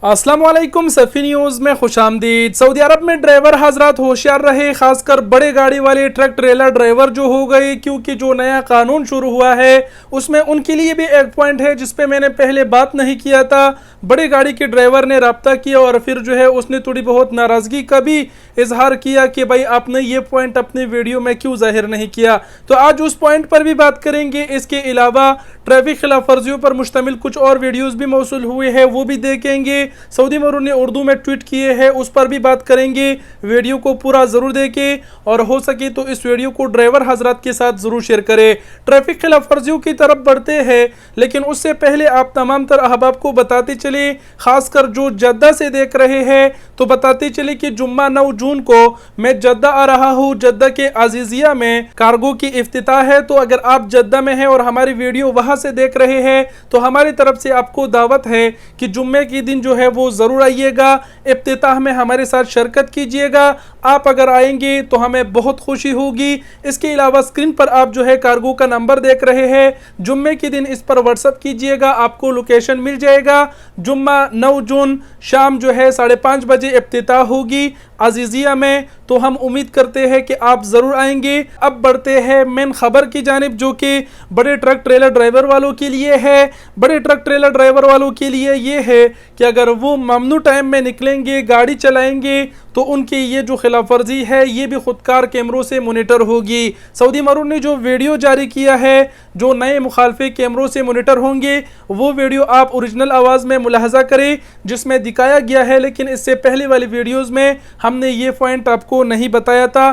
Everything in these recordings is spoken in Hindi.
अस्सलाम वालेकुम, सफ़ी न्यूज़ में खुशामदीद। सऊदी अरब में ड्राइवर हजरात होशियार रहे, खासकर बड़े गाड़ी वाले ट्रक ट्रेलर ड्राइवर जो हो गए, क्योंकि जो नया कानून शुरू हुआ है उसमें उनके लिए भी एक पॉइंट है जिस पे मैंने पहले बात नहीं किया था। बड़े गाड़ी के ड्राइवर ने रब्ता किया और फिर जो है उसने थोड़ी बहुत नाराज़गी का भी इजहार किया कि भाई आपने ये पॉइंट अपने वीडियो में क्यों जाहिर नहीं किया। तो आज उस पॉइंट पर भी बात करेंगे। इसके अलावा ट्रैफिक खिलाफ वर्जियों पर मुश्तमिल कुछ और वीडियोज़ भी मौसूल हुए हैं, वो भी देखेंगे। सऊदी मरून ने उर्दू में ट्वीट किए हैं, उस पर भी बात करेंगे। वीडियो को पूरा ज़रूर देखें और हो सके तो इस वीडियो को ड्राइवर हजरात के साथ ज़रूर शेयर करें। ट्रैफिक खिलाफ वर्जियों की तरफ बढ़ते हैं, लेकिन उससे पहले आप तमाम तर अहबाब को बताते चले, खासकर जो जद्दा से देख रहे हैं तो बताते चले कि जुम्मा 9 जून को मैं जद्दा आ रहा हूँ। जद्दा के अजीजिया में कार्गो की इफ्तिताह है, तो अगर आप जद्दा में हैं और हमारी वीडियो वहाँ से देख रहे हैं तो हमारी तरफ से आपको दावत है कि जुम्मे के दिन जो है वो ज़रूर आइएगा, इफ्तिताह में हमारे साथ शिरकत कीजिएगा। आप अगर आएंगे तो हमें बहुत खुशी होगी। इसके अलावा स्क्रीन पर आप जो है कार्गो का नंबर देख रहे हैं, जुम्मे के दिन इस पर व्हाट्सअप कीजिएगा, आपको लोकेशन मिल जाएगा। जुम्मा 9 जून शाम जो है 5:30 बजे इफ्तिताह होगी अजीजिया में, तो हम उम्मीद करते हैं कि आप ज़रूर आएंगे। अब बढ़ते हैं मेन खबर की जानिब, जो कि बड़े ट्रक ट्रेलर ड्राइवर वालों के लिए है। बड़े ट्रक ट्रेलर ड्राइवर वालों के लिए ये है कि अगर वो ममनू टाइम में निकलेंगे, गाड़ी चलाएंगे, तो उनकी ये जो खिलाफ वर्जी है ये भी खुदकार कैमरों से मोनिटर होगी। सऊदी मरून ने जो वीडियो जारी किया है, जो नए मुखालफे कैमरों से मोनिटर होंगे, वो वीडियो आप ओरिजिनल आवाज़ में मुलाहजा करें जिसमें दिखाया गया है, लेकिन इससे पहले वाली वीडियोज़ में हमने ये पॉइंट आपको नहीं बताया था।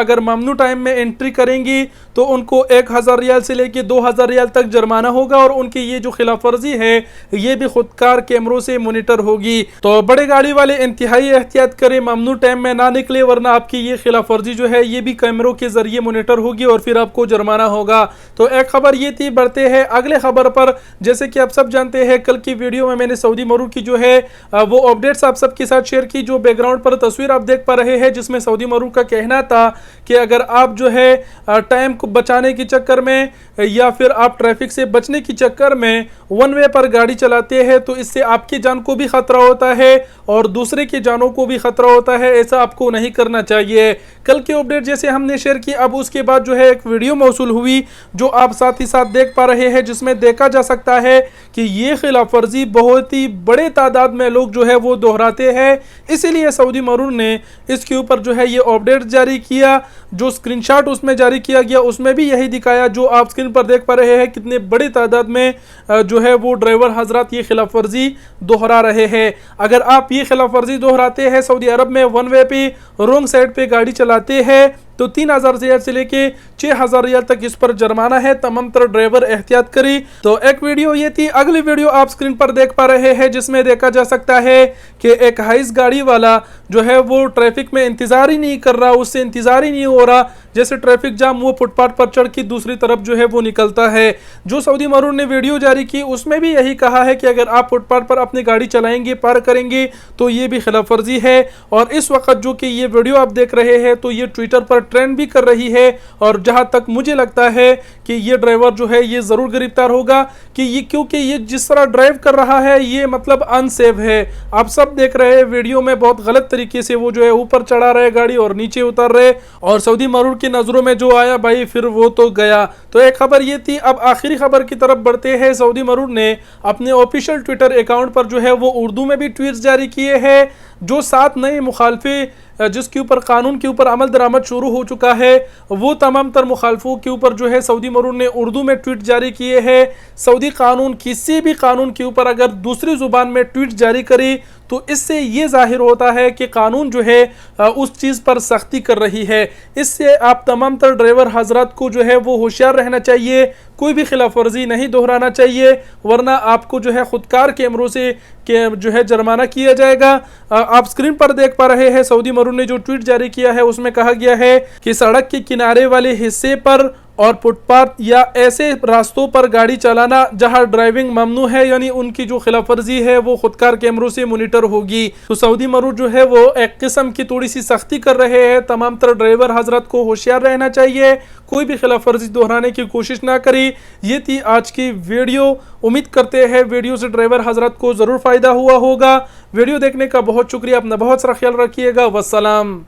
अगर ममनू टाइम में एंट्री करेंगी तो उनको 1000 रियाल से लेके 2000 रियाल तक जुर्माना होगा और उनकी ये जो खिलाफ वर्जी है ये भी खुदकार कैमरों से मोनिटर होगी। तो बड़े गाड़ी वाले इंतहाई एहतियात करें, ममनू टाइम में ना निकले, वरना आपकी ये खिलाफ वर्जी जो है ये भी कैमरों के जरिए मोनिटर होगी और फिर आपको जुर्माना होगा। तो एक खबर ये थी। बढ़ते हैं अगले खबर पर। जैसे कि आप सब जानते हैं, कल की वीडियो में मैंने सऊदी मरू की जो है वो अपडेट्स आप सबके साथ शेयर की। जो बैकग्राउंड पर तस्वीर आप देख पा रहे हैं जिसमें सऊदी मरू का कहना था कि अगर आप जो है टाइम को बचाने के चक्कर में या फिर आप ट्रैफिक से बचने के चक्कर में वन वे पर गाड़ी चलाते हैं तो इससे आपकी जान को भी खतरा होता है और दूसरे की जानों को भी खतरा होता है। ऐसा आपको नहीं करना चाहिए। कल की अपडेट जैसे हमने शेयर की, अब उसके बाद जो है एक वीडियो मौसूल हुई जो आप साथ ही साथ देख पा रहे हैं, जिसमें देखा जा सकता है कि ये खिलाफ वर्जी बहुत ही बड़े तादाद में लोग जो है वो दोहराते हैं। इसीलिए सऊदी मरून ने इसके ऊपर जो है ये अपडेट जारी किया। जो स्क्रीनशॉट उसमें जारी किया गया उसमें भी यही दिखाया जो आप स्क्रीन पर देख पा रहे हैं, कितने बड़े तादाद में जो है वो ड्राइवर हजरात ये खिलाफ वर्जी दोहरा रहे हैं। अगर आप ये खिलाफ वर्जी दोहराते हैं, सऊदी अरब में वन वे पे रॉन्ग साइड पे गाड़ी चलाते हैं, तो 3000 रियाल से लेके 6000 रियाल तक इस पर जुर्माना है। तमाम तरह ड्राइवर एहतियात करी। तो एक वीडियो ये थी। अगली वीडियो आप स्क्रीन पर देख पा रहे हैं जिसमें देखा जा सकता है कि एक हाइस गाड़ी वाला जो है वो ट्रैफिक में इंतजार ही नहीं कर रहा, उससे इंतजार ही नहीं हो रहा। जैसे ट्रैफिक जाम वो फुटपाथ पर चढ़ के दूसरी तरफ जो है वो निकलता है। जो सऊदी मरून ने वीडियो जारी की उसमें भी यही कहा है कि अगर आप फुटपाथ पर अपनी गाड़ी चलाएंगे, पार करेंगे, तो ये भी खिलाफ वर्जी है। और इस वक्त जो कि ये वीडियो आप देख रहे हैं तो ये ट्विटर पर ट्रेंड भी कर रही है और जहां तक मुझे लगता है कि ये ड्राइवर जो है ये जरूर गिरफ्तार होगा कि ये, क्योंकि ये जिस तरह ड्राइव कर रहा है ये मतलब अनसेफ है। आप सब देख रहे हैं वीडियो में बहुत गलत तरीके से वो जो है ऊपर चढ़ा रहे गाड़ी और नीचे उतर रहे, और सऊदी मरून की नजरों में जो आया भाई फिर वो तो गया। तो एक खबर ये थी। अब आखिरी खबर की तरफ बढ़ते हैं। सऊदी मरून ने अपने ऑफिशियल ट्विटर अकाउंट पर जो है वो उर्दू में भी ट्वीट्स जारी किए हैं। जो 7 नए मुखालफे जिसके ऊपर कानून के ऊपर अमल दरामद शुरू हो चुका है, वो तमाम तर मुखालफों के ऊपर जो है सऊदी मरून ने उर्दू में ट्वीट जारी किए हैं। सऊदी कानून किसी भी कानून के ऊपर अगर दूसरी जुबान में ट्वीट जारी करे तो इससे ये जाहिर होता है कि कानून जो है उस चीज़ पर सख्ती कर रही है। इससे आप तमाम तर ड्राइवर हजरात को जो है वो होशियार रहना चाहिए, कोई भी खिलाफ वर्जी नहीं दोहराना चाहिए, वरना आपको जो है खुदकार कैमरों से जो है जुर्माना किया जाएगा। आप स्क्रीन पर देख पा रहे हैं सऊदी मरून ने जो ट्वीट जारी किया है उसमें कहा गया है कि सड़क के किनारे वाले हिस्से पर और फुटपाथ या ऐसे रास्तों पर गाड़ी चलाना जहां ड्राइविंग ममनू है, यानी उनकी जो खिलाफ वर्जी है वो खुदकार कैमरों से मॉनिटर होगी। तो सऊदी मरूर जो है वो एक किस्म की थोड़ी सी सख्ती कर रहे हैं। तमाम तरह ड्राइवर हजरत को होशियार रहना चाहिए, कोई भी खिलाफ वर्जी दोहराने की कोशिश ना करी। ये थी आज की वीडियो। उम्मीद करते हैं वीडियो से ड्राइवर हजरत को ज़रूर फ़ायदा हुआ होगा। वीडियो देखने का बहुत शुक्रिया। अपना बहुत सारा ख्याल रखिएगा। वस्सलाम।